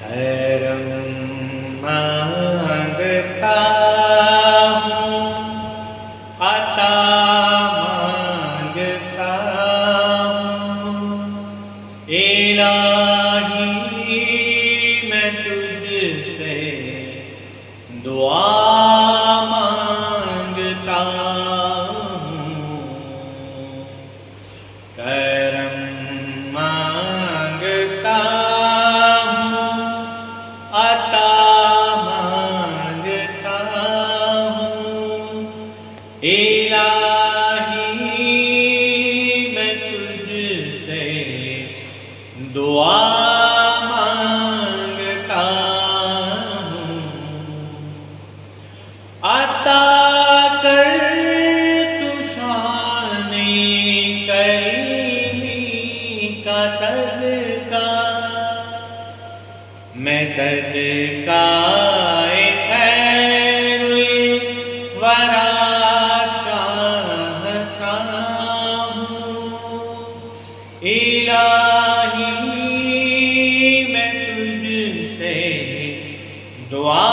खैरम मांगता हूँ, अता मांगता हूँ। इलाही मैं तुझसे दुआ मांगता हूँ। करम मांगता हूँ, अता मांगता हूँ। इलाही मैं तुझसे दुआ मांगता हूँ। अता कर तू शान-ए करीमी का सदका, मैं सदका-ए खैरुल वरा चाहता हूँ। इलाही मैं तुझसे दुआ